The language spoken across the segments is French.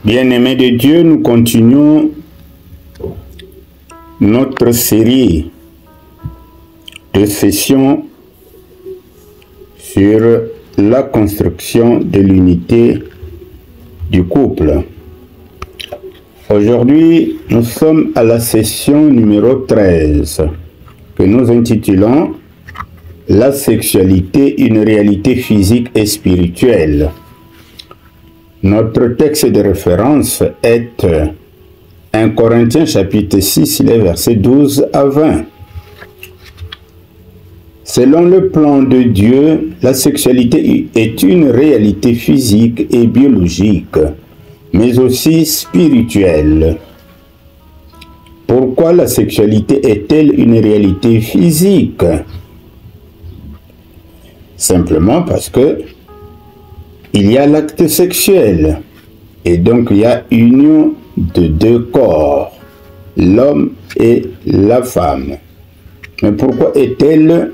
Bien-aimés de Dieu, nous continuons notre série de sessions sur la construction de l'unité du couple. Aujourd'hui, nous sommes à la session numéro 13 que nous intitulons « La sexualité, une réalité physique et spirituelle ». Notre texte de référence est 1 Corinthiens chapitre 6, les versets 12 à 20. Selon le plan de Dieu, la sexualité est une réalité physique et biologique, mais aussi spirituelle. Pourquoi la sexualité est-elle une réalité physique? Simplement parce que il y a l'acte sexuel, et donc il y a union de deux corps, l'homme et la femme. Mais pourquoi est-elle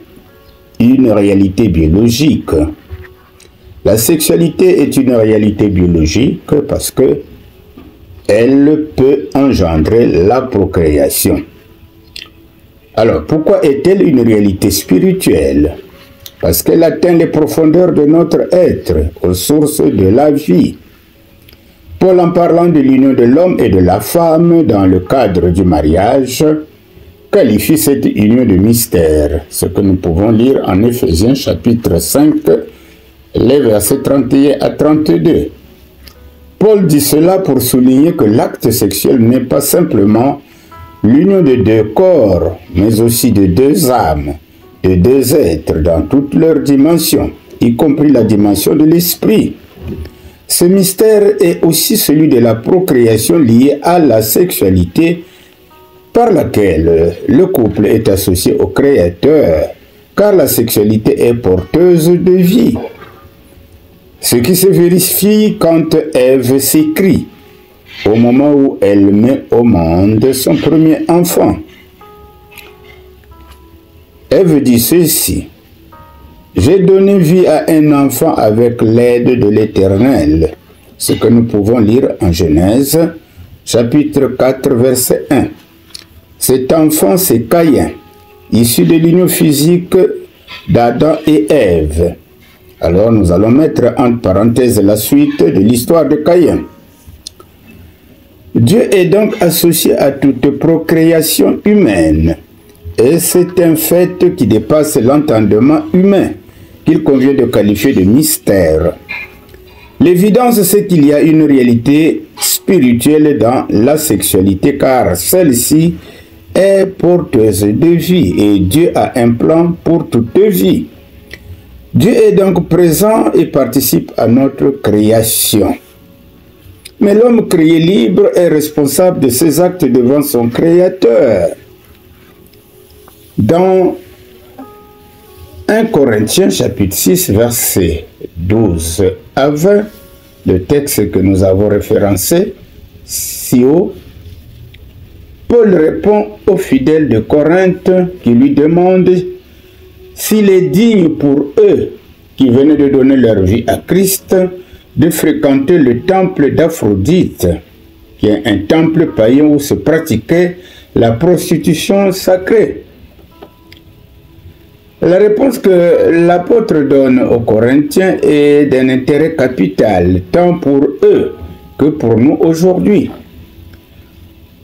une réalité biologique? La sexualité est une réalité biologique parce que elle peut engendrer la procréation. Alors, pourquoi est-elle une réalité spirituelle? Parce qu'elle atteint les profondeurs de notre être, aux sources de la vie. Paul, en parlant de l'union de l'homme et de la femme dans le cadre du mariage, qualifie cette union de mystère, ce que nous pouvons lire en Éphésiens chapitre 5, les versets 31 à 32. Paul dit cela pour souligner que l'acte sexuel n'est pas simplement l'union de deux corps, mais aussi de deux âmes, de deux êtres dans toutes leurs dimensions, y compris la dimension de l'esprit. Ce mystère est aussi celui de la procréation liée à la sexualité par laquelle le couple est associé au Créateur, car la sexualité est porteuse de vie. Ce qui se vérifie quand Ève s'écrie, au moment où elle met au monde son premier enfant. Ève dit ceci: « J'ai donné vie à un enfant avec l'aide de l'Éternel », ce que nous pouvons lire en Genèse, chapitre 4, verset 1. Cet enfant, c'est Caïn, issu de l'union physique d'Adam et Ève. Alors nous allons mettre entre parenthèses la suite de l'histoire de Caïn. Dieu est donc associé à toute procréation humaine. Et c'est un fait qui dépasse l'entendement humain, qu'il convient de qualifier de mystère. L'évidence, c'est qu'il y a une réalité spirituelle dans la sexualité, car celle-ci est porteuse de vie et Dieu a un plan pour toute vie. Dieu est donc présent et participe à notre création. Mais l'homme créé libre est responsable de ses actes devant son Créateur. Dans 1 Corinthiens chapitre 6, versets 12 à 20, le texte que nous avons référencé si haut, Paul répond aux fidèles de Corinthe qui lui demandent s'il est digne pour eux qui venaient de donner leur vie à Christ de fréquenter le temple d'Aphrodite, qui est un temple païen où se pratiquait la prostitution sacrée. La réponse que l'apôtre donne aux Corinthiens est d'un intérêt capital, tant pour eux que pour nous aujourd'hui.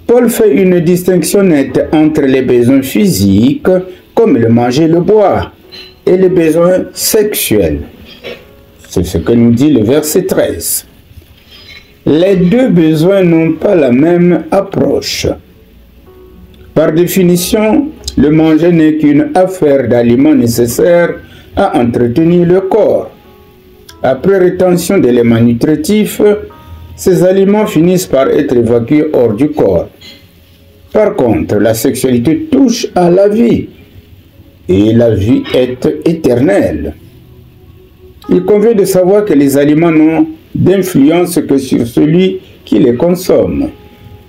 Paul fait une distinction nette entre les besoins physiques, comme le manger et le boire, et les besoins sexuels. C'est ce que nous dit le verset 13. Les deux besoins n'ont pas la même approche. Par définition, le manger n'est qu'une affaire d'aliments nécessaires à entretenir le corps. Après rétention d'éléments nutritifs, ces aliments finissent par être évacués hors du corps. Par contre, la sexualité touche à la vie, et la vie est éternelle. Il convient de savoir que les aliments n'ont d'influence que sur celui qui les consomme.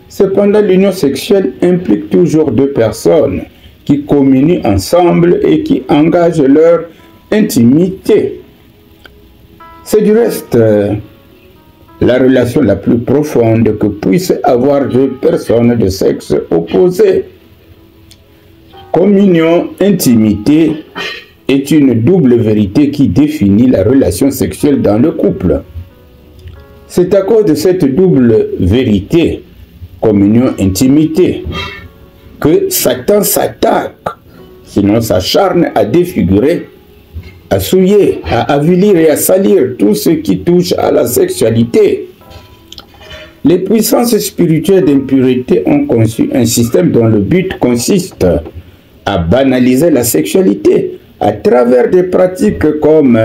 Cependant, l'union sexuelle implique toujours deux personnes qui communient ensemble et qui engagent leur intimité. C'est du reste la relation la plus profonde que puissent avoir deux personnes de sexe opposé. Communion, intimité est une double vérité qui définit la relation sexuelle dans le couple. C'est à cause de cette double vérité, communion, intimité, que Satan s'attaque, sinon s'acharne à défigurer, à souiller, à avilir et à salir tout ce qui touche à la sexualité. Les puissances spirituelles d'impureté ont conçu un système dont le but consiste à banaliser la sexualité à travers des pratiques comme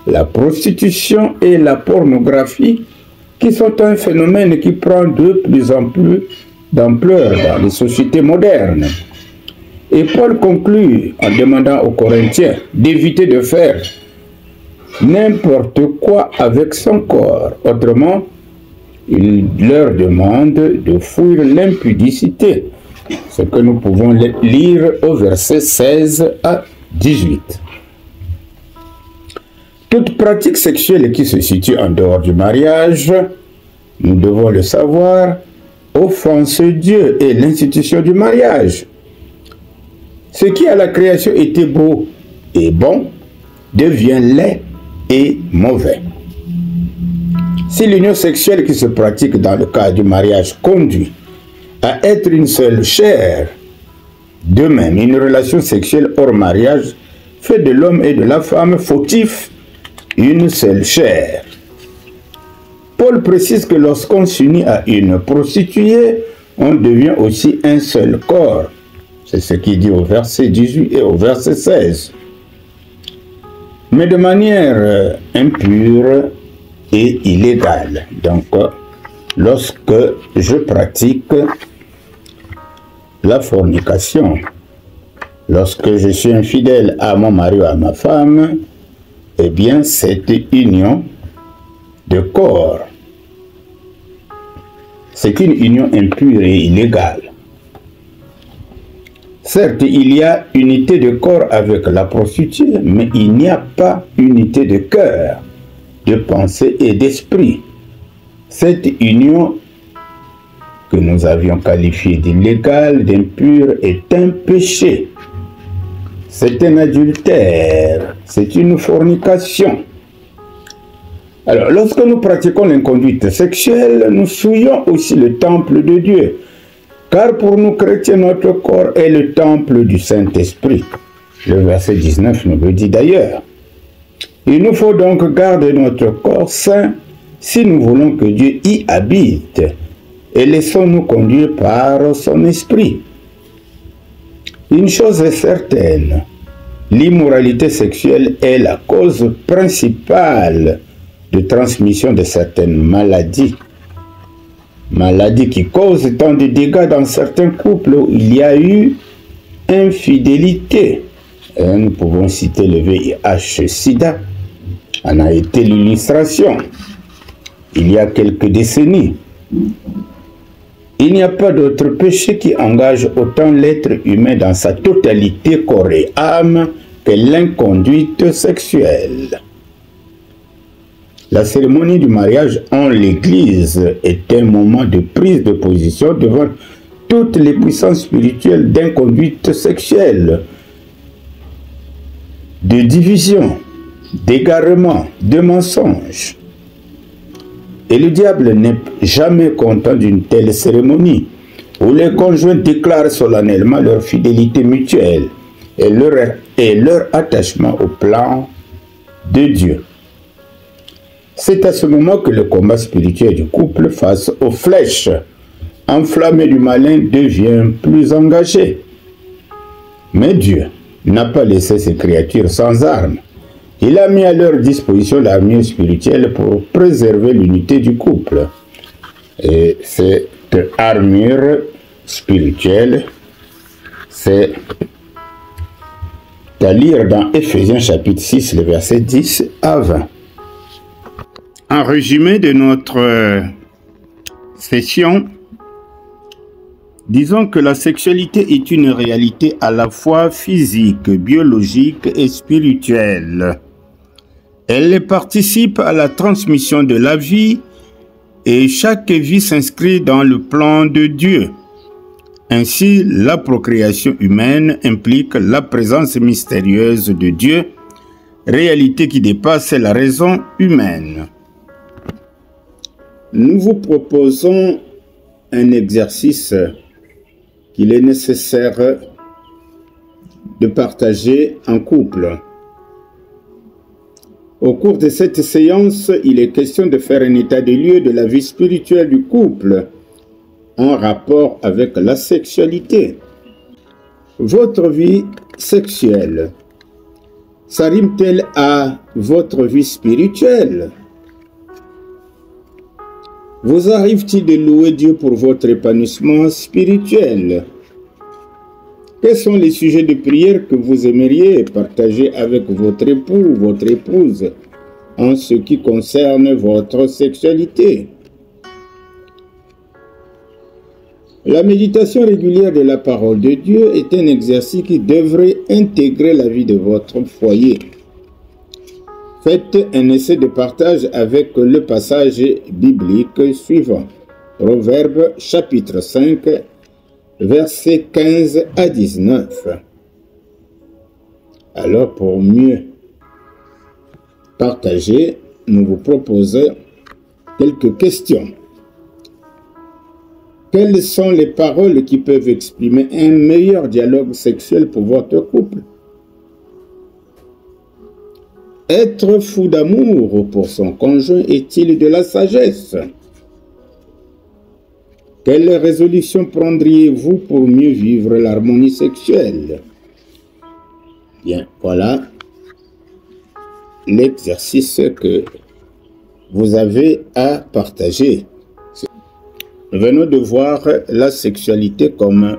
la prostitution et la pornographie, qui sont un phénomène qui prend de plus en plus d'ampleur dans les sociétés modernes. Et Paul conclut en demandant aux Corinthiens d'éviter de faire n'importe quoi avec son corps. Autrement, il leur demande de fuir l'impudicité. Ce que nous pouvons lire au verset 16 à 18. Toute pratique sexuelle qui se situe en dehors du mariage, nous devons le savoir, offense Dieu et l'institution du mariage. Ce qui à la création était beau et bon devient laid et mauvais. Si l'union sexuelle qui se pratique dans le cadre du mariage conduit à être une seule chair, de même une relation sexuelle hors mariage fait de l'homme et de la femme fautifs une seule chair. Paul précise que lorsqu'on s'unit à une prostituée, on devient aussi un seul corps. C'est ce qu'il dit au verset 18 et au verset 16. Mais de manière impure et illégale. Donc, lorsque je pratique la fornication, lorsque je suis infidèle à mon mari ou à ma femme, eh bien, cette union de corps, c'est une union impure et illégale. Certes, il y a unité de corps avec la prostituée, mais il n'y a pas unité de cœur, de pensée et d'esprit. Cette union que nous avions qualifiée d'illégale, d'impure, est un péché. C'est un adultère, c'est une fornication. Alors, lorsque nous pratiquons l'inconduite sexuelle, nous souillons aussi le temple de Dieu. Car pour nous chrétiens, notre corps est le temple du Saint-Esprit. Le verset 19 nous le dit d'ailleurs. Il nous faut donc garder notre corps saint si nous voulons que Dieu y habite. Et laissons-nous conduire par son esprit. Une chose est certaine, l'immoralité sexuelle est la cause principale de transmission de certaines maladies. Maladies qui causent tant de dégâts dans certains couples où il y a eu infidélité. Et nous pouvons citer le VIH-Sida, en a été l'illustration il y a quelques décennies. Il n'y a pas d'autre péché qui engage autant l'être humain dans sa totalité, corps et âme, que l'inconduite sexuelle. La cérémonie du mariage en l'Église est un moment de prise de position devant toutes les puissances spirituelles d'inconduite sexuelle, de division, d'égarement, de mensonge. Et le diable n'est jamais content d'une telle cérémonie, où les conjoints déclarent solennellement leur fidélité mutuelle et leur attachement au plan de Dieu. C'est à ce moment que le combat spirituel du couple face aux flèches enflammées du malin devient plus engagé. Mais Dieu n'a pas laissé ses créatures sans armes. Il a mis à leur disposition l'armure spirituelle pour préserver l'unité du couple. Et cette armure spirituelle, c'est à lire dans Éphésiens chapitre 6, le verset 10 à 20. En résumé de notre session, disons que la sexualité est une réalité à la fois physique, biologique et spirituelle. Elle participe à la transmission de la vie et chaque vie s'inscrit dans le plan de Dieu. Ainsi, la procréation humaine implique la présence mystérieuse de Dieu, réalité qui dépasse la raison humaine. Nous vous proposons un exercice qu'il est nécessaire de partager en couple. Au cours de cette séance, il est question de faire un état des lieux de la vie spirituelle du couple en rapport avec la sexualité. Votre vie sexuelle s'arrime-t-elle à votre vie spirituelle? Vous arrive-t-il de louer Dieu pour votre épanouissement spirituel? Quels sont les sujets de prière que vous aimeriez partager avec votre époux ou votre épouse en ce qui concerne votre sexualité? La méditation régulière de la parole de Dieu est un exercice qui devrait intégrer la vie de votre foyer. Faites un essai de partage avec le passage biblique suivant. Proverbes chapitre 5, versets 15 à 19. Alors, pour mieux partager, nous vous proposons quelques questions. Quelles sont les paroles qui peuvent exprimer un meilleur dialogue sexuel pour votre couple? Être fou d'amour pour son conjoint est-il de la sagesse? Quelle résolution prendriez-vous pour mieux vivre l'harmonie sexuelle? Bien, voilà l'exercice que vous avez à partager. Venons de voir la sexualité comme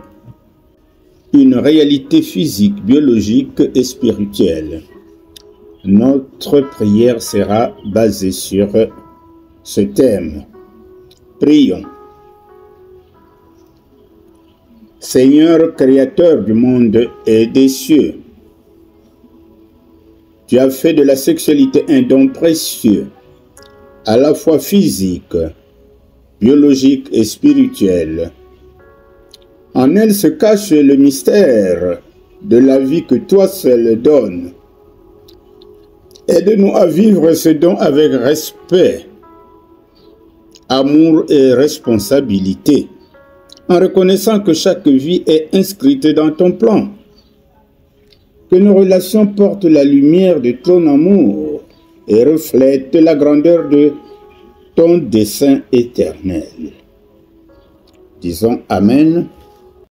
une réalité physique, biologique et spirituelle. Notre prière sera basée sur ce thème. Prions. Seigneur, créateur du monde et des cieux, tu as fait de la sexualité un don précieux, à la fois physique, biologique et spirituel. En elle se cache le mystère de la vie que toi seul donnes. Aide-nous à vivre ce don avec respect, amour et responsabilité, en reconnaissant que chaque vie est inscrite dans ton plan. Que nos relations portent la lumière de ton amour et reflètent la grandeur de ton dessein éternel. Disons Amen.